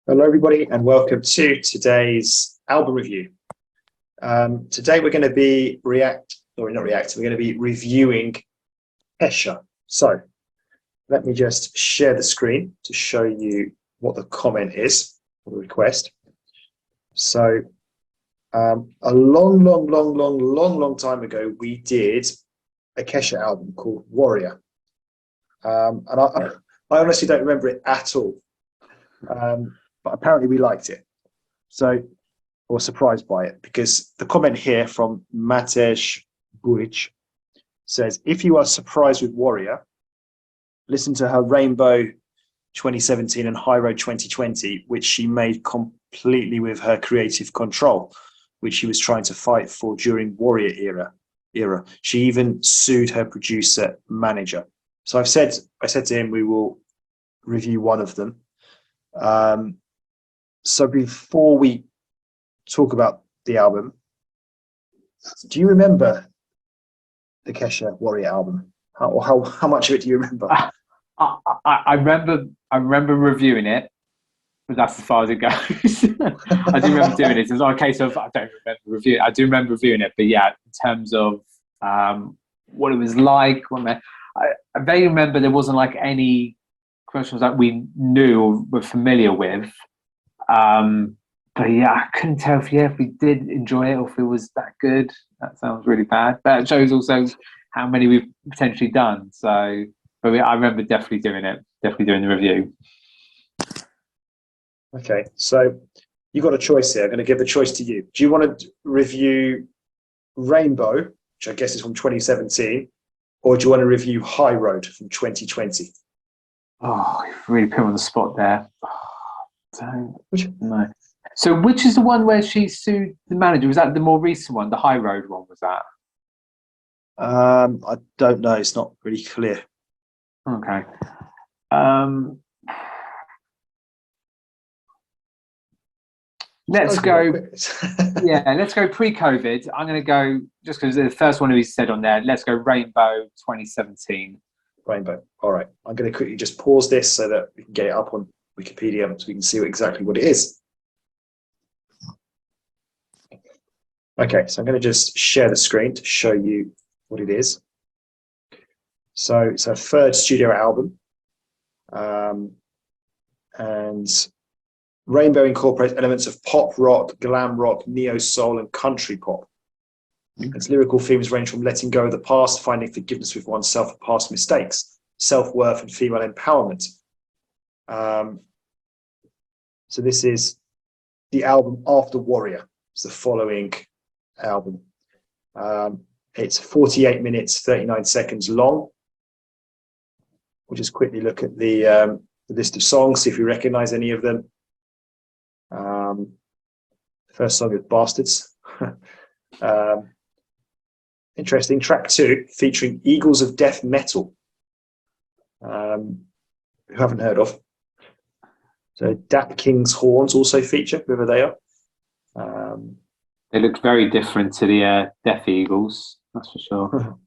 Hello, everybody, and welcome to today's album review. Today, we're going to be we're going to be reviewing Kesha. So, let me just share the screen to show you what the comment is, or the request. So, a long time ago, we did a Kesha album called Warrior. And I honestly don't remember it at all. But apparently we liked it. So, or surprised by it, because the comment here from Matej Buic says, if you are surprised with Warrior, listen to her Rainbow 2017 and High Road 2020, which she made completely with her creative control, which she was trying to fight for during Warrior era. She even sued her producer manager. So I said to him, we will review one of them. So before we talk about the album, do you remember the Kesha Warrior album? How much of it do you remember? I remember reviewing it, but that's as far as it goes. I do remember doing it. It's not a case of I don't remember reviewing it. I do remember reviewing it, but yeah, in terms of what it was like, I vaguely remember there wasn't like any commercials that we knew or were familiar with. But yeah, I couldn't tell if we did enjoy it or if it was that good. That sounds really bad. But it shows also how many we've potentially done. So, but I remember definitely doing the review. Okay, so you've got a choice here. I'm going to give the choice to you. Do you want to review Rainbow, which I guess is from 2017, or do you want to review High Road from 2020? Oh, you've really put me on the spot there. Don't know. So which is the one where she sued the manager? Was that the more recent one? The High Road one, was that? I don't know. It's not really clear. Okay. Let's go. Yeah, let's go pre-COVID. I'm going to go, just because the first one we said on there, let's go Rainbow 2017. Rainbow. All right. I'm going to quickly just pause this so that we can get it up on Wikipedia so we can see exactly what it is. Okay, so I'm going to just share the screen to show you what it is. So it's her third studio album. And Rainbow incorporates elements of pop rock, glam rock, neo-soul, and country pop. Its lyrical themes range from letting go of the past, finding forgiveness with oneself for past mistakes, self-worth, and female empowerment. So this is the album after Warrior. It's the following album. It's 48 minutes, 39 seconds long. We'll just quickly look at the list of songs, see if we recognize any of them. The first song is Bastards. Interesting. Track 2, featuring Eagles of Death Metal, who I haven't heard of. So Dap King's Horns also feature, whoever they are. They look very different to the Death Eagles, that's for sure.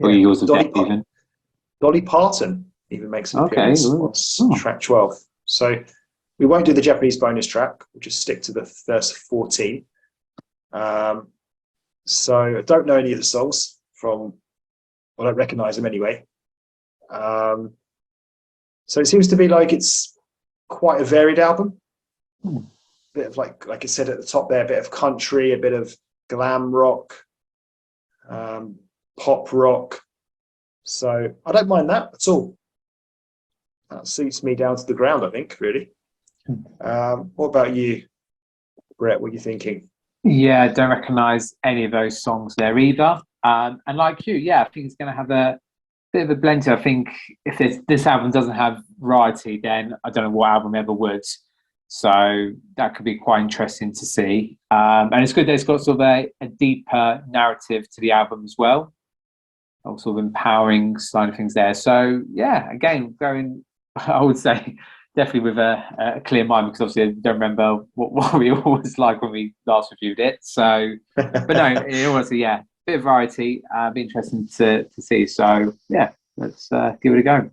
Or Yeah. Eagles of Death even. Dolly Parton even makes an appearance on track 12. So we won't do the Japanese bonus track. We'll just stick to the first 14. So I don't know any of the songs I don't recognize them anyway. So it seems to be like it's quite a varied album. Bit of like I said at the top there, a bit of country, a bit of glam rock, pop rock. So I don't mind that at all. That suits me down to the ground, I think, really. What about you, Brett? What are you thinking? Yeah, I don't recognise any of those songs there either. And like you, yeah, I think it's going to have a bit of a blend. I think if this album doesn't have variety, then I don't know what album ever would. So that could be quite interesting to see. And it's good that it's got sort of a deeper narrative to the album as well. Sort of empowering side of things there. So yeah, again, I would say definitely with a clear mind, because obviously I don't remember what we always like when we last reviewed it. So, but no, honestly, yeah, bit of variety. Be interesting to see. So yeah, let's give it a go.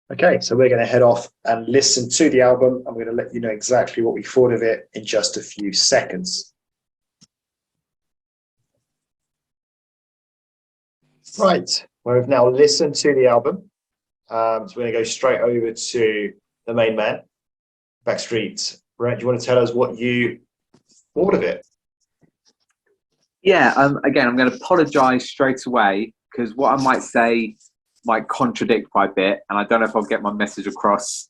Okay, so we're going to head off and listen to the album. I'm going to let you know exactly what we thought of it in just a few seconds. Right, we've now listened to the album. So we're going to go straight over to the main man, Backstreet. Brent, do you want to tell us what you thought of it? Yeah, again, I'm going to apologise straight away because what I might say might contradict quite a bit, and I don't know if I'll get my message across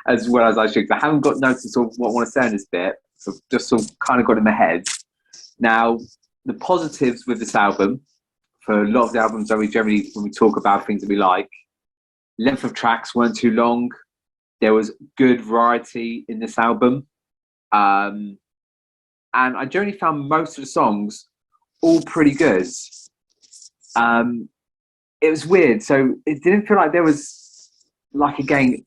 as well as I should. I haven't got notice of what I want to say in this bit, so just sort of kind of got in my head. Now, the positives with this album, for a lot of the albums that we generally, when we talk about things that we like, length of tracks weren't too long. There was good variety in this album. And I generally found most of the songs all pretty good. It was weird. So it didn't feel like there was, like, again,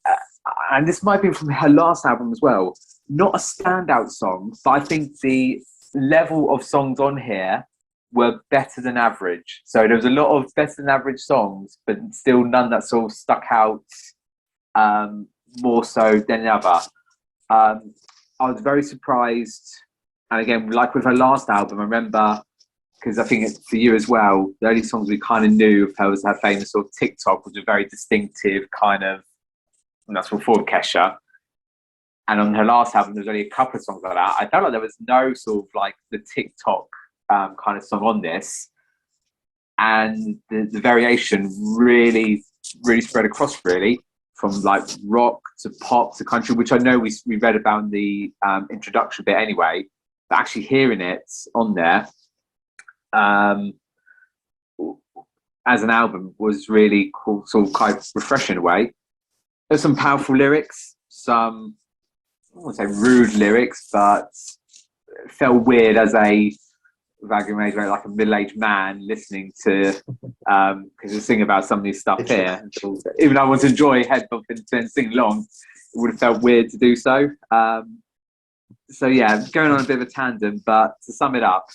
and this might be from her last album as well, not a standout song, but I think the level of songs on here were better than average. So there was a lot of better than average songs, but still none that sort of stuck out more so than the other. I was very surprised. And again, like with her last album, I remember, because I think it's for you as well, the only songs we kind of knew of her was her famous sort of TikTok, which was a very distinctive kind of, and that's before Kesha. And on her last album, there's only a couple of songs like that. I felt like there was no sort of like the TikTok kind of song on this. And the variation really, really spread across, really, from like rock to pop to country, which I know we read about in the introduction bit anyway. But actually hearing it on there as an album was really cool, sort of quite refreshing in a way. There's some powerful lyrics, some, I wouldn't say rude lyrics, but it felt weird as a like a middle-aged man listening to because you're singing about some of these stuff here. Even though I want to enjoy head bumping and sing along, it would have felt weird to do so. So yeah, going on a bit of a tangent, but to sum it up,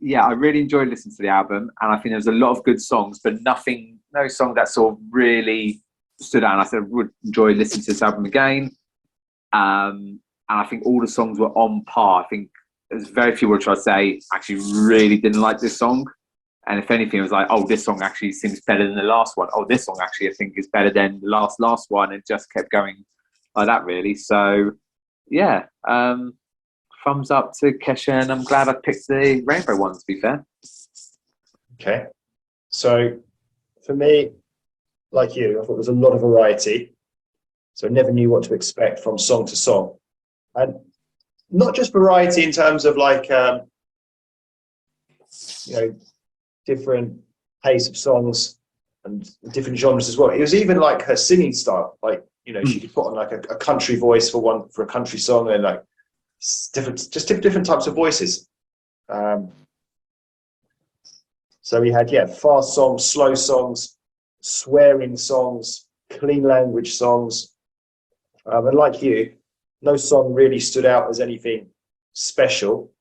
yeah, I really enjoyed listening to the album, and I think there was a lot of good songs, but no song that sort of really stood out. And I said I would enjoy listening to this album again. And I think all the songs were on par. I think there's very few which I'd say actually really didn't like this song. And if anything, it was like, oh, this song actually seems better than the last one. Oh, this song actually I think is better than the last one. And just kept going like that, really. So, yeah, thumbs up to Kesha, and I'm glad I picked the Rainbow one, to be fair. Okay. So, for me, like you, I thought there was a lot of variety. So I never knew what to expect from song to song. And not just variety in terms of like, different pace of songs and different genres as well. It was even like her singing style. Like, she could put on like a country voice for a country song, and like different types of voices. So we had, fast songs, slow songs, swearing songs, clean language songs. And like you, no song really stood out as anything special,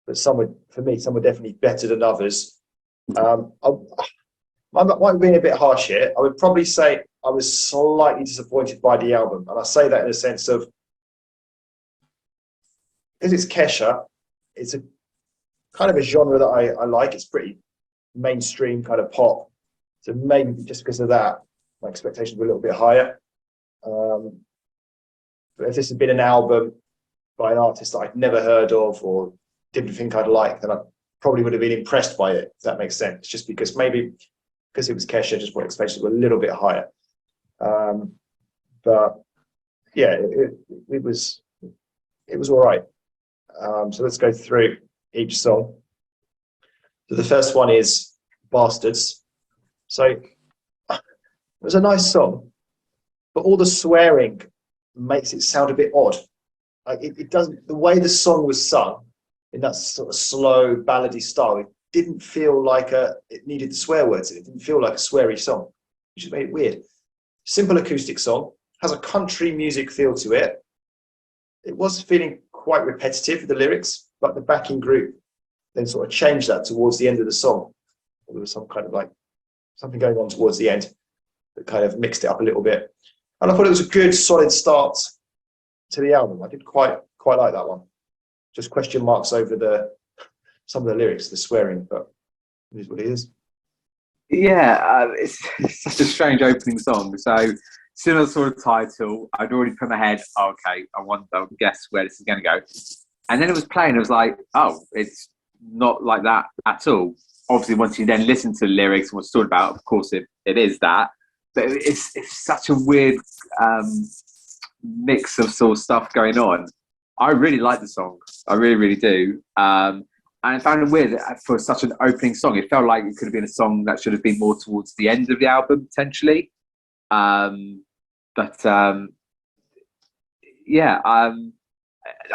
but some were definitely better than others. I might be a bit harsh here. I would probably say I was slightly disappointed by the album. And I say that in a sense of, because it's Kesha, it's a kind of a genre that I like. It's pretty mainstream kind of pop. So maybe just because of that, my expectations were a little bit higher. But if this had been an album by an artist that I'd never heard of or didn't think I'd like, then I probably would have been impressed by it, if that makes sense. Just because it was Kesha, just my expectations were a little bit higher. But yeah, it was all right. So let's go through each song. So the first one is Bastards. So it was a nice song, but all the swearing makes it sound a bit odd. Like it doesn't, the way the song was sung in that sort of slow ballady style, it didn't feel like it needed swear words. It didn't feel like a sweary song, which just made it weird. Simple acoustic song, has a country music feel to it. It was feeling quite repetitive with the lyrics, but the backing group then sort of changed that towards the end of the song. There was some kind of like something going on towards the end that kind of mixed it up a little bit. And I thought it was a good, solid start to the album. I did quite like that one. Just question marks over some of the lyrics, the swearing, but it is what it is. Yeah, it's such a strange opening song. So, as soon as I saw the title, I'd already put in my head, oh, okay, I guess where this is going to go. And then it was playing, it was like, oh, it's not like that at all. Obviously, once you then listen to the lyrics and what's talked about, of course, it is that. But it's such a weird mix of sort of stuff going on. I really like the song. I really, really do. And I found it weird for such an opening song. It felt like it could have been a song that should have been more towards the end of the album, potentially. That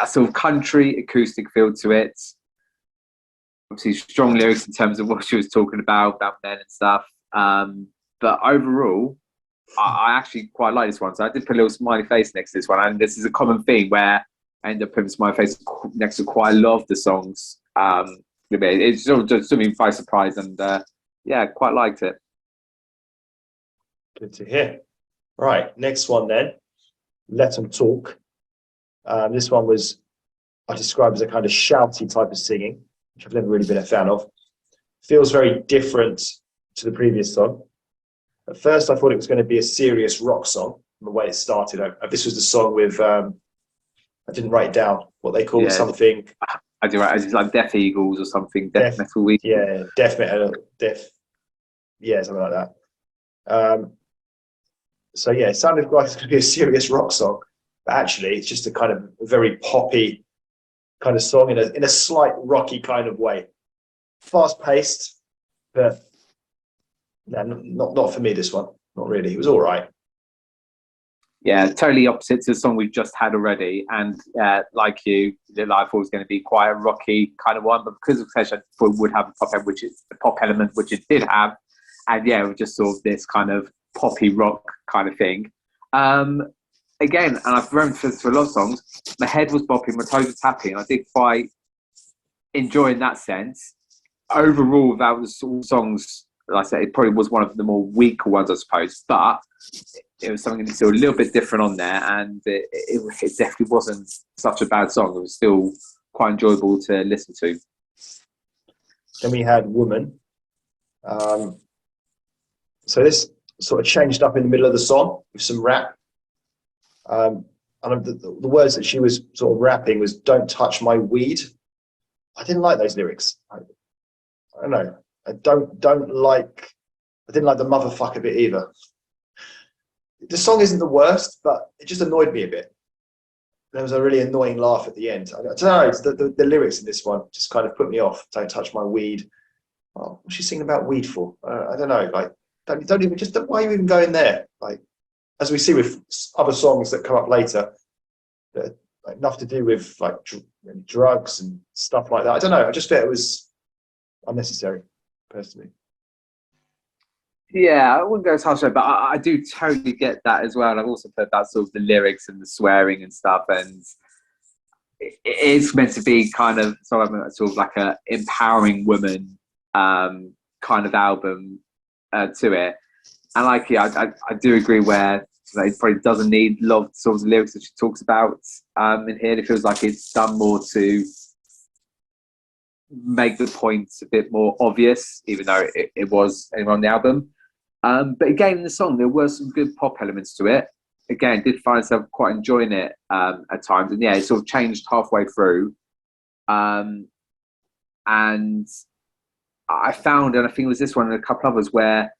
sort of country acoustic feel to it. Obviously, strong lyrics in terms of what she was talking about men and stuff. But overall, I actually quite like this one. So I did put a little smiley face next to this one. And this is a common theme where I end up putting a smiley face next to quite a lot of the songs. It's sort of just took me by surprise, and quite liked it. Good to hear. Right, next one then. Let 'Em Talk. This one I describe as a kind of shouty type of singing, which I've never really been a fan of. Feels very different to the previous song. At first, I thought it was going to be a serious rock song. The way it started, this was the song with I didn't write down what they called something. I do right. It's like Death Eagles or something. Death Metal Week. Yeah, Death Metal. Something like that. So yeah, it sounded like it's going to be a serious rock song, but actually, it's just a kind of very poppy kind of song in a slight rocky kind of way. Fast paced, but no, not for me. This one, not really. It was all right. Yeah, totally opposite to the song we've just had already. And like you, I thought it was going to be quite a rocky kind of one, but because of Kesha, I thought it would have a pop element, which it did have. And yeah, it was just sort of this kind of poppy rock kind of thing. Again, and I've remembered for a lot of songs, my head was bopping, my toes were tapping, and I did quite enjoy in that sense. Overall, that was sort of songs, like I said, it probably was one of the more weaker ones, I suppose, but it was something that's still a little bit different on there, and it definitely wasn't such a bad song. It was still quite enjoyable to listen to. Then we had Woman. So this sort of changed up in the middle of the song with some rap. And the words that she was sort of rapping was "Don't touch my weed." I didn't like those lyrics. I don't know. I didn't like the motherfucker bit either. The song isn't the worst, but it just annoyed me a bit. There was a really annoying laugh at the end. I don't know. It's the lyrics in this one just kind of put me off. Don't touch my weed. Oh, what's she singing about weed for? I don't know. Like, don't even just. Why are you even going there? Like, as we see with other songs that come up later, that like, nothing to do with like drugs and stuff like that. I don't know. I just felt it was unnecessary, personally. Yeah, I wouldn't go as harsh, but I do totally get that as well. And I've also heard that sort of the lyrics and the swearing and stuff, and it is meant to be kind of sort of like a empowering woman kind of album to it. And like, yeah, I do agree where it probably doesn't need a lot of sort of the lyrics that she talks about in here. It feels like it's done more to make the points a bit more obvious, even though it was anyway on the album. But again, in the song, there were some good pop elements to it. Again, did find myself quite enjoying it at times. And yeah, it sort of changed halfway through. And I found, and I think it was this one and a couple others, where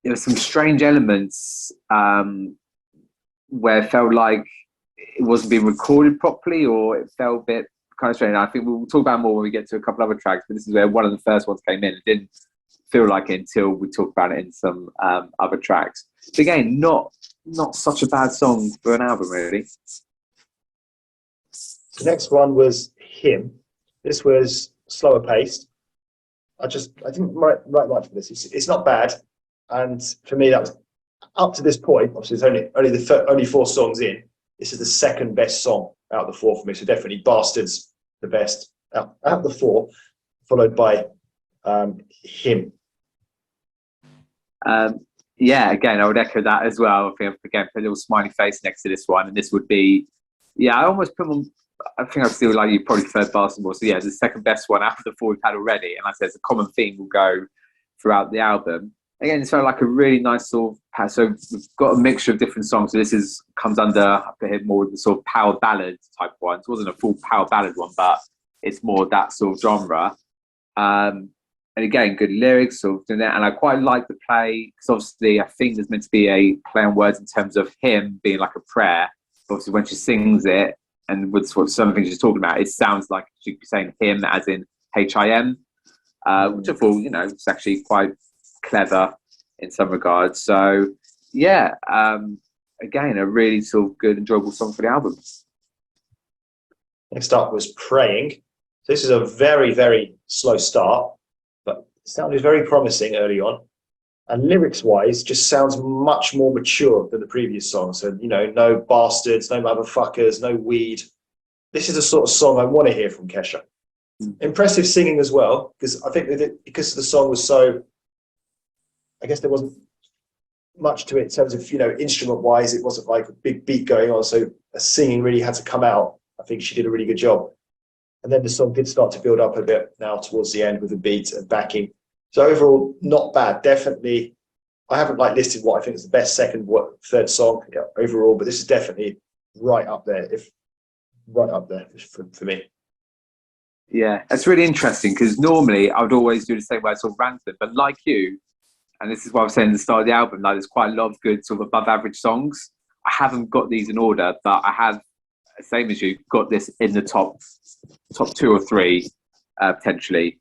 there were some strange elements where it felt like it wasn't being recorded properly, or it felt a bit kind of strange. I think we'll talk about more when we get to a couple other tracks, but this is where one of the first ones came in. It didn't feel like it until we talk about it in some other tracks. But again, not such a bad song for an album, really. The next one was Him. This was slower paced. I didn't write much for this. It's not bad, and for me, that was up to this point. Obviously, it's only 4 songs in. This is the second best song out of the 4 for me. So definitely, Bastards the best out of the 4, followed by Him. Yeah, again, I would echo that as well. I think, again, put a little smiley face next to this one, and this would be, yeah, I almost put them. I think I still like you probably prefer basketball. So yeah, it's the second best one out of the four we've had already, and like I said, it's a common theme will go throughout the album. Again, it's felt like a really nice sort of. So we've got a mixture of different songs. So this is comes under I put here more of the sort of power ballad type one. It wasn't a full power ballad one, but it's more that sort of genre. And again, good lyrics, sort of doing that. And I quite like the play because obviously I think there's meant to be a play on words in terms of him being like a prayer. But obviously, when she sings it and with what some of the things she's talking about, it sounds like she'd be saying him as in HIM, which I thought, it's actually quite clever in some regards. So, yeah, again, a really sort of good, enjoyable song for the album. Next up was Praying. So this is a very, very slow start, but it sounded very promising early on. And lyrics-wise, just sounds much more mature than the previous songs. So, no bastards, no motherfuckers, no weed. This is the sort of song I want to hear from Kesha. Impressive singing as well, because I think because the song was so, I guess there wasn't much to it in terms of, instrument-wise, it wasn't like a big beat going on. So singing really had to come out. I think she did a really good job. And then the song did start to build up a bit now towards the end with the beat and backing. So overall, not bad. Definitely, I haven't listed what I think is the best second, third song overall, but this is definitely right up there. For me. Yeah, that's really interesting because normally I would always do the same way I sort of rank them, but like you, and this is what I was saying at the start of the album, there's quite a lot of good sort of above average songs. I haven't got these in order, but I have, same as you, got this in the top 2 or 3 potentially.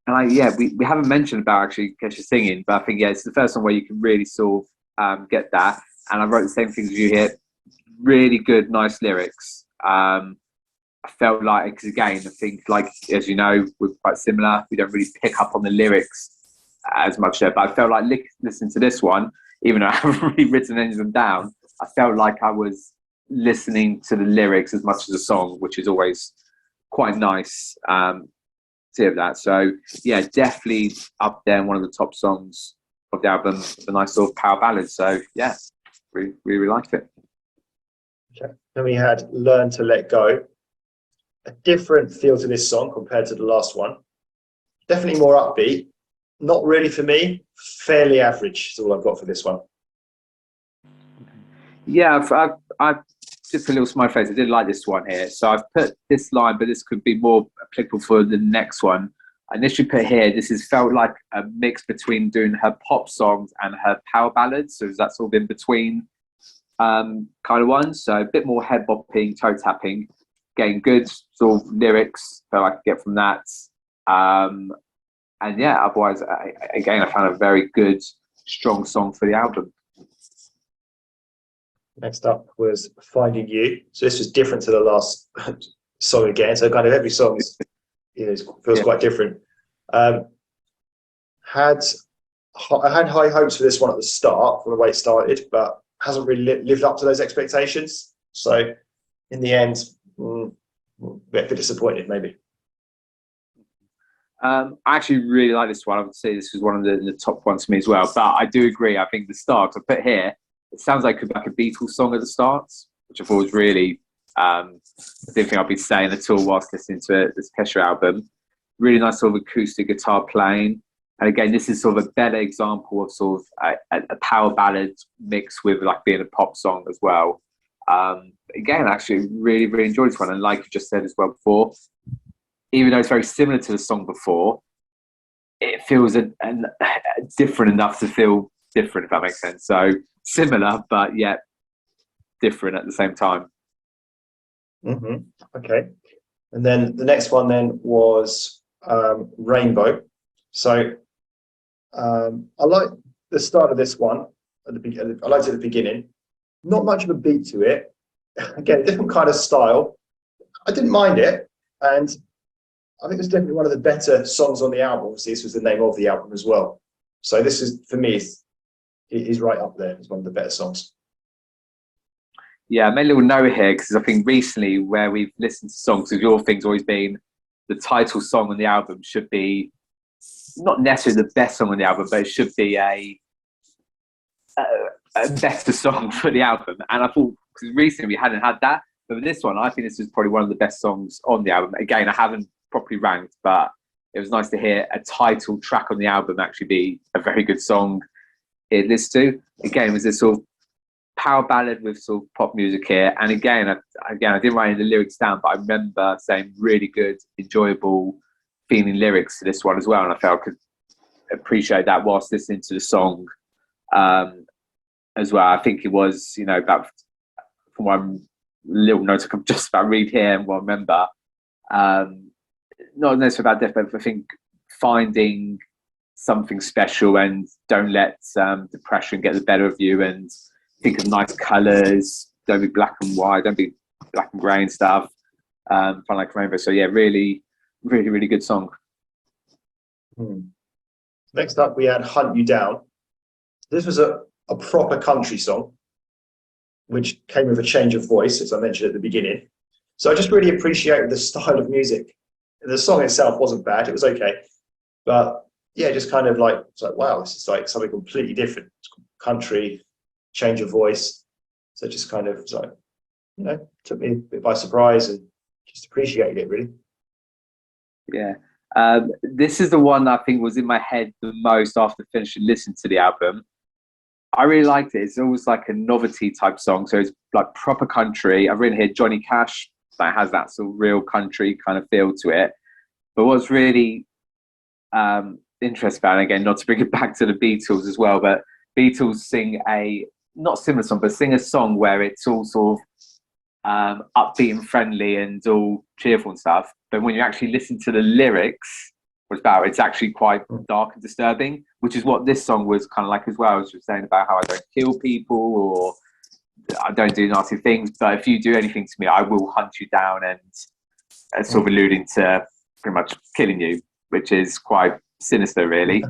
And we haven't mentioned about actually Kesha singing, but I think it's the first one where you can really sort of get that. And I wrote the same things as you here. Really good, nice lyrics. I felt like, because again, I think as you know, we're quite similar. We don't really pick up on the lyrics as much there, but I felt like listening to this one, even though I haven't really written any of them down, I felt like I was listening to the lyrics as much as the song, which is always quite nice to hear that. So yeah, definitely up there, one of the top songs of the album, a nice sort of power ballad. So yeah, really liked it. Okay. Then we had Learn to Let Go. A different feel to this song compared to the last one. Definitely more upbeat. Not really for me. Fairly average is all I've got for this one. Yeah, I've just put a little smiley face. I did like this one here. So I've put this line, but this could be more applicable for the next one. I initially put here, this has felt like a mix between doing her pop songs and her power ballads. So that's sort of in between kind of ones. So a bit more head bopping, toe tapping, getting good sort of lyrics that I could get from that. And yeah, otherwise, again, I found a very good, strong song for the album. Next up was Finding You. So this was different to the last song again. So kind of every song feels quite different. I had high hopes for this one at the start, from the way it started, but hasn't really lived up to those expectations. So in the end, a bit disappointed maybe. I actually really like this one. I would say this was one of the top ones for me as well. But I do agree. I think the start, I put here, it sounds like a Beatles song at the start, which I thought was really, I didn't think I'd be saying at all whilst listening to it, this Kesha album. Really nice sort of acoustic guitar playing. And again, this is sort of a better example of sort of a power ballad mixed with being a pop song as well. Again, actually really, really enjoyed this one. And like you just said as well before, even though it's very similar to the song before, it feels different enough to feel different, if that makes sense. So similar, but yet different at the same time. Mm-hmm. Okay. And then the next one then was Rainbow. So I like the start of this one. I liked it at the beginning. Not much of a beat to it. Again, different kind of style. I didn't mind it. And I think it's definitely one of the better songs on the album. Obviously, this was the name of the album as well. So this is, for me, is right up there. It's one of the better songs. Yeah, I made a little note here because I think recently where we've listened to songs, because your thing's always been the title song on the album should be not necessarily the best song on the album, but it should be a a better song for the album. And I thought, because recently we hadn't had that, but with this one, I think this is probably one of the best songs on the album. Again, I haven't properly ranked, but it was nice to hear a title track on the album actually be a very good song it listen to. Again, it was this sort of power ballad with sort of pop music here. And again, I didn't write any of the lyrics down, but I remember saying really good, enjoyable, feeling lyrics to this one as well. And I felt I could appreciate that whilst listening to the song as well. I think it was, about from one little note I can just about read here and what I remember. Not necessarily about death, but I think finding something special and don't let depression get the better of you, and think of nice colours, don't be black and white, don't be black and grey and stuff. Find like rainbow. So yeah, really, really, really good song. Next up, we had Hunt You Down. This was a proper country song, which came with a change of voice, as I mentioned at the beginning. So I just really appreciated the style of music. The song itself wasn't bad, it was okay. But yeah, just kind of like, it's like, wow, this is like something completely different. It's country, change of voice. So it just kind of was like, took me a bit by surprise and just appreciated it, really. Yeah. This is the one that I think was in my head the most after finishing listening to the album. I really liked it. It's always like a novelty type song. So it's like proper country. I've written here Johnny Cash, that has that sort of real country kind of feel to it. But what's really interesting about it, again, not to bring it back to the Beatles as well, but Beatles sing a, not similar song, but sing a song where it's all sort of upbeat and friendly and all cheerful and stuff. But when you actually listen to the lyrics, it's actually quite dark and disturbing, which is what this song was kind of like as well. I was just saying about how I don't kill people or I don't do nasty things, but if you do anything to me, I will hunt you down, and sort of alluding to pretty much killing you, which is quite sinister, really.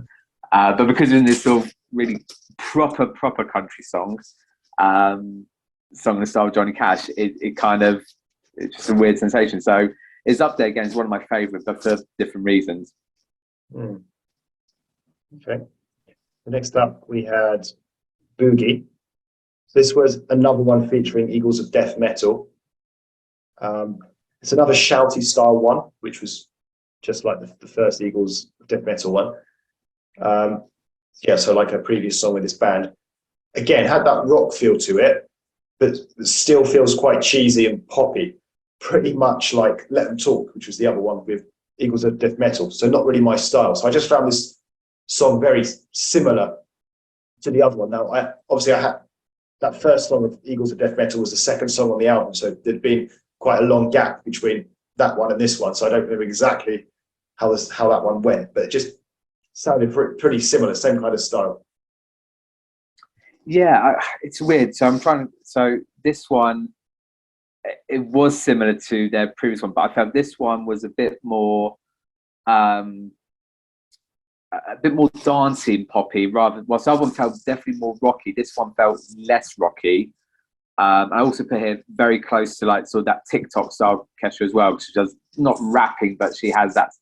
But because in this sort of really proper country song in the style of Johnny Cash, it's just a weird sensation. So it's up there again. It's one of my favourites, but for different reasons. Okay. Next up, we had Boogie. This was another one featuring Eagles of Death Metal. It's another shouty style one, which was just like the first Eagles of Death Metal one. So like a previous song with this band. Again, had that rock feel to it, but still feels quite cheesy and poppy. Pretty much like Let Them Talk, which was the other one with Eagles of Death Metal. So not really my style. So I just found this song very similar to the other one. Now, I had that first song of Eagles of Death Metal was the second song on the album. So there'd been quite a long gap between that one and this one. So I don't know exactly how that one went, but it just sounded pretty similar, same kind of style. Yeah, it's weird. So this one, it was similar to their previous one, but I felt this one was a bit more dancey and poppy, whilst the other one felt definitely more rocky. This one felt less rocky. I also put here very close to like sort of that TikTok style Kesha as well, because she does not rapping, but she has that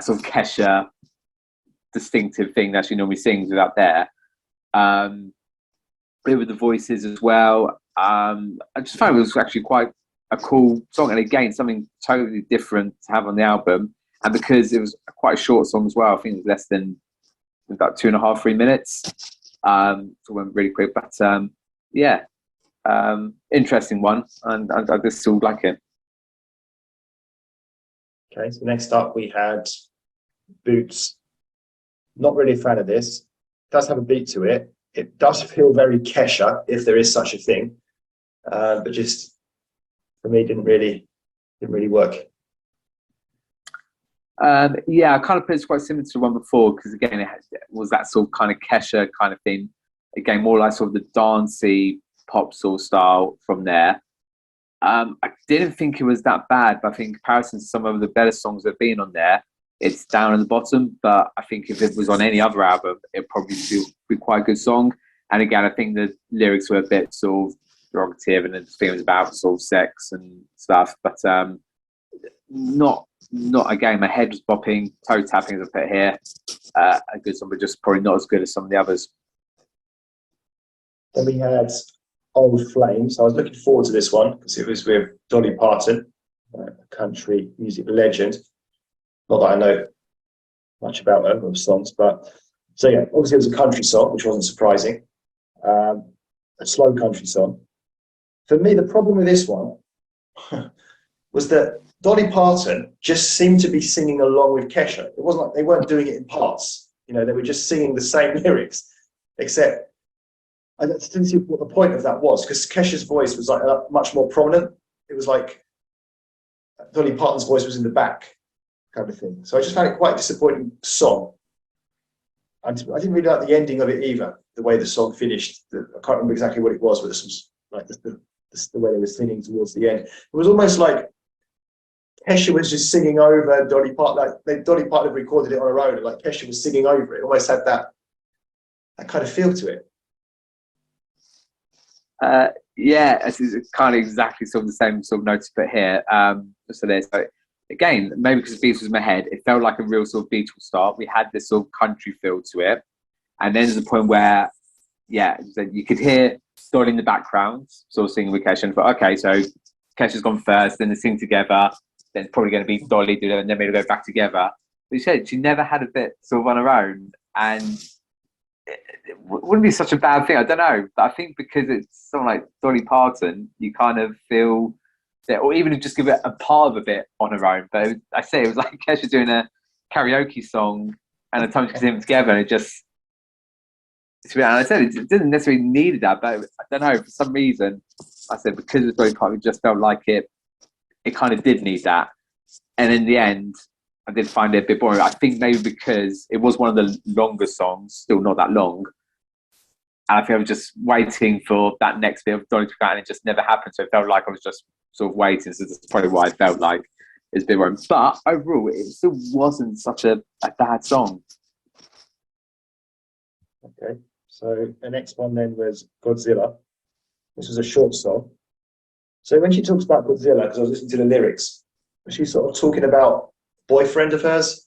sort of Kesha distinctive thing that she normally sings without there. With the voices as well. I just found it was actually quite a cool song, and again something totally different to have on the album. And because it was quite a short song as well, I think it was less than about 2.5, 3 minutes. So it went really quick, but interesting one, and I just still like it. Okay, so next up we had Boots. Not really a fan of this. It does have a beat to it. It does feel very Kesha, if there is such a thing, but just for me didn't really work. I kind of put it quite similar to the one before, because again it was that sort of kind of Kesha kind of thing. Again, more like sort of the dancey pop sort of style from there. I didn't think it was that bad, but I think in comparison to some of the better songs that have been on there, it's down at the bottom. But I think if it was on any other album, it'd probably be quite a good song. And again, I think the lyrics were a bit sort of derogative, and the thing was about sort of sex and stuff, but not again, my head was bopping, toe tapping as I put here. A good song, but just probably not as good as some of the others. Then we had Old Flames. I was looking forward to this one because it was with Dolly Parton, a country music legend. Not that I know much about her or songs, but so yeah, obviously it was a country song, which wasn't surprising. A slow country song. For me, the problem with this one was that Dolly Parton just seemed to be singing along with Kesha. It wasn't like they weren't doing it in parts. You know, they were just singing the same lyrics, except I didn't see what the point of that was because Kesha's voice was like much more prominent. It was like Dolly Parton's voice was in the back, kind of thing. So I just found it quite a disappointing song. I didn't really like the ending of it either. The way the song finished, I can't remember exactly what it was, but this was like the way they were singing towards the end. It was almost like Kesha was just singing over Dolly Parton. Like Dolly Parton recorded it on her own, and like Kesha was singing over it. It almost had that kind of feel to it. Yeah, it's kind of exactly sort of the same sort of notes put here. So there's again, maybe because Beatles was in my head, it felt like a real sort of Beatles start. We had this sort of country feel to it, and then there's a point where, yeah, you could hear Dolly in the background, sort of singing with Kesha. And I thought, okay, so Kesha's gone first, then they sing together. Then it's probably going to be Dolly do it, and then maybe go back together. But she said she never had a bit sort of on her own, and it wouldn't be such a bad thing. I don't know, but I think because it's someone like Dolly Parton, you kind of feel that, or even just give it a part of a bit on her own. But I say it was like Kesha doing a karaoke song, and at times you could see them together, and it just. And I said it didn't necessarily need that, but I don't know, for some reason, I said because of Dolly Parton, it just felt like it kind of did need that. And in the end, I did find it a bit boring. I think maybe because it was one of the longer songs, still not that long. And I think I was just waiting for that next bit of Dolly to come out, and it just never happened. So it felt like I was just sort of waiting. So that's probably why I felt like it's a bit boring. But overall, it still wasn't such a bad song. Okay, so the next one then was Godzilla. This was a short song. So when she talks about Godzilla, because I was listening to the lyrics, she's sort of talking about boyfriend of hers.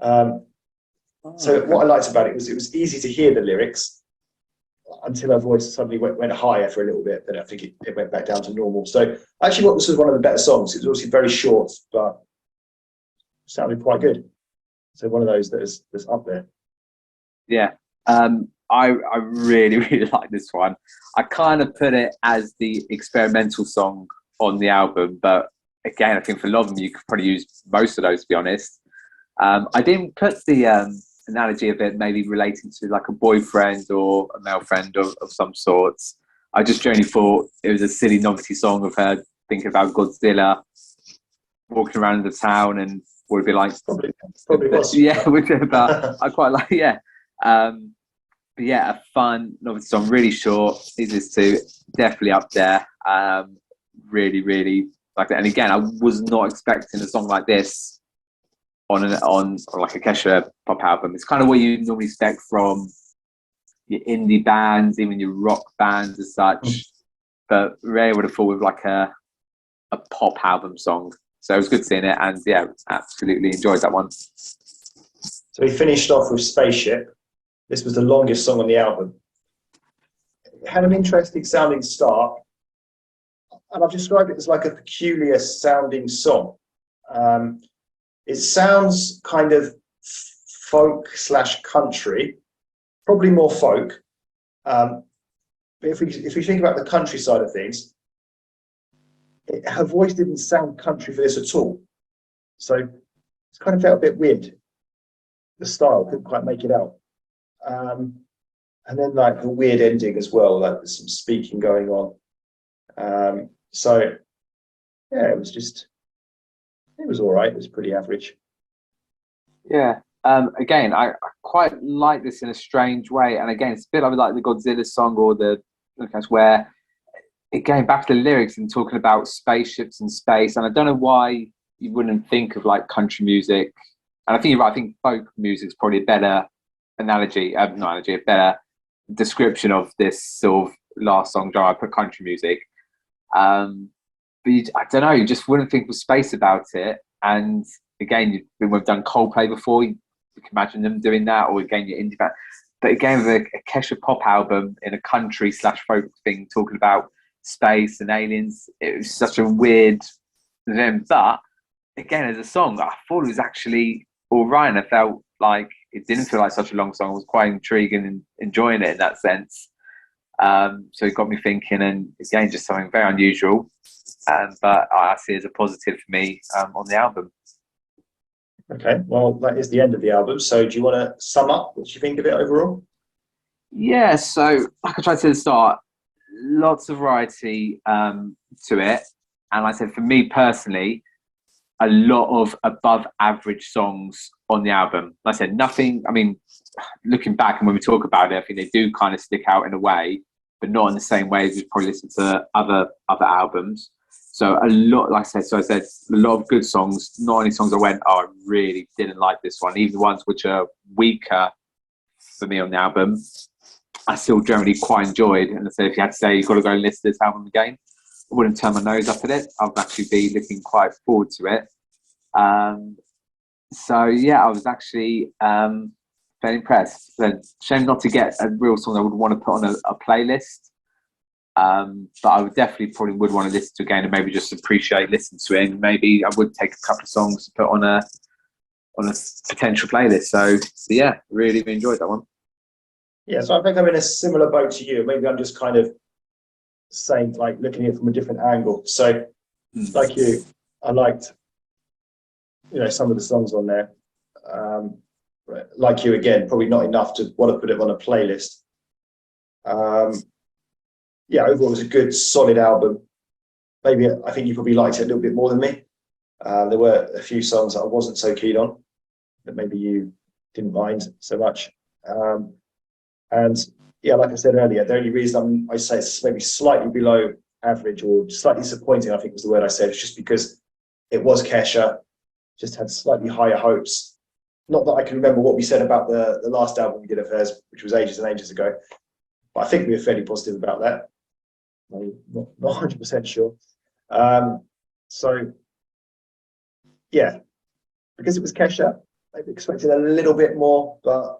So what I liked about it was easy to hear the lyrics until her voice suddenly went higher for a little bit. Then I think it went back down to normal. So I actually thought this was one of the better songs. It was obviously very short, but sounded quite good. So one of those that's up there. Yeah. I really, really like this one. I kind of put it as the experimental song on the album, but again, I think for a lot of them, you could probably use most of those, to be honest. I didn't put the analogy of it maybe relating to like a boyfriend or a male friend of some sorts. I just generally thought it was a silly novelty song of her thinking about Godzilla walking around the town, and would be like probably was. Yeah, but I quite like but yeah, a fun novelty song, really short. These two definitely up there. Really, really like that. And again, I was not expecting a song like this on like a Kesha pop album. It's kind of what you normally expect from your indie bands, even your rock bands as such. But rarely would have thought with like a pop album song. So it was good seeing it, and yeah, absolutely enjoyed that one. So we finished off with Spaceship. This was the longest song on the album. It had an interesting sounding start, and I've described it as like a peculiar sounding song. It sounds kind of folk/country, probably more folk. But if we think about the country side of things, her voice didn't sound country for this at all. So it kind of felt a bit weird. The style couldn't quite make it out. And then like the weird ending as well, like there's some speaking going on. So yeah, it was all right. It was pretty average. Yeah. Again, I quite like this in a strange way. And again, it's a bit like the Godzilla song or the where again back to the lyrics and talking about spaceships and space. And I don't know why you wouldn't think of like country music. And I think you're right. I think folk music is probably a better analogy, a better description of this sort of last song genre. I put country music. But I don't know, you just wouldn't think of space about it. And again, we've done Coldplay before. You can imagine them doing that, or again, your indie band. but again, with a Kesha pop album in a country / folk thing, talking about space and aliens, it was such a weird thing. But again, as a song, I thought it was actually all right. And I felt like it didn't feel like such a long song. I was quite intrigued and enjoying it in that sense. So it got me thinking, and again, just something very unusual. But I see it as a positive for me on the album. Okay, well, that is the end of the album. So do you want to sum up what you think of it overall? Yeah, so like I tried to say at the start, lots of variety to it. And like I said, for me personally, a lot of above average songs on the album. Like I said, nothing, I mean, looking back and when we talk about it, I think they do kind of stick out in a way, but not in the same way as we probably listen to other albums. So a lot, like I said, a lot of good songs, not only songs I went, oh, I really didn't like this one, even the ones which are weaker for me on the album, I still generally quite enjoyed. And I said, if you had to say you've got to go and listen to this album again, I wouldn't turn my nose up at it. I would actually be looking quite forward to it. So yeah, I was actually very impressed. But shame not to get a real song I would want to put on a playlist. But I would definitely probably would want to listen to again and maybe just appreciate listening to it. And maybe I would take a couple of songs to put on a potential playlist. So yeah, really enjoyed that one. Yeah, so I think I'm in a similar boat to you. Maybe I'm just kind of saying, like, looking at it from a different angle. So, like you, I liked, some of the songs on there. Like you, again, probably not enough to want to put it on a playlist. Yeah, overall, it was a good, solid album. Maybe I think you probably liked it a little bit more than me. There were a few songs that I wasn't so keen on, that maybe you didn't mind so much. And yeah, like I said earlier, the only reason I say it's maybe slightly below average or slightly disappointing, I think was the word I said, is just because it was Kesha, just had slightly higher hopes. Not that I can remember what we said about the last album we did of hers, which was ages and ages ago, but I think we were fairly positive about that. I'm not 100% sure. So yeah, because it was Kesha, maybe expected a little bit more, but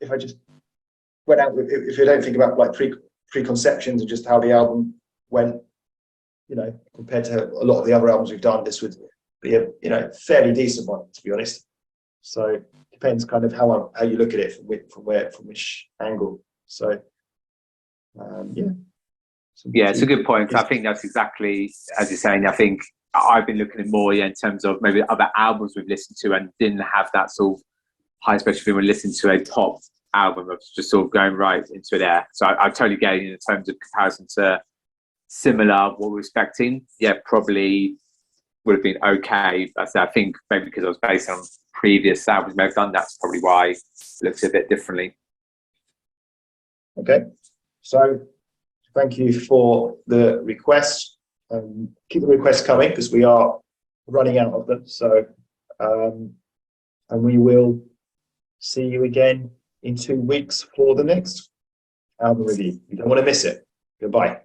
if I just went out with, if you don't think about like preconceptions and just how the album went, compared to a lot of the other albums we've done, this would be a fairly decent one, to be honest. So it depends kind of how you look at it from which angle. So yeah. Yeah, it's a good point. I think that's exactly as you're saying. I think I've been looking at more in terms of maybe other albums we've listened to and didn't have that sort of high special when listening to a pop album. I was just sort of going right into there. So I totally get it in terms of comparison to similar what we're expecting. Yeah, probably would have been okay. I think maybe because I was based on previous albums I've done, that's probably why it looks a bit differently. Okay, so thank you for the requests. Keep the requests coming because we are running out of them. So, and we will see you again in 2 weeks for the next album review. You don't want to miss it. Goodbye.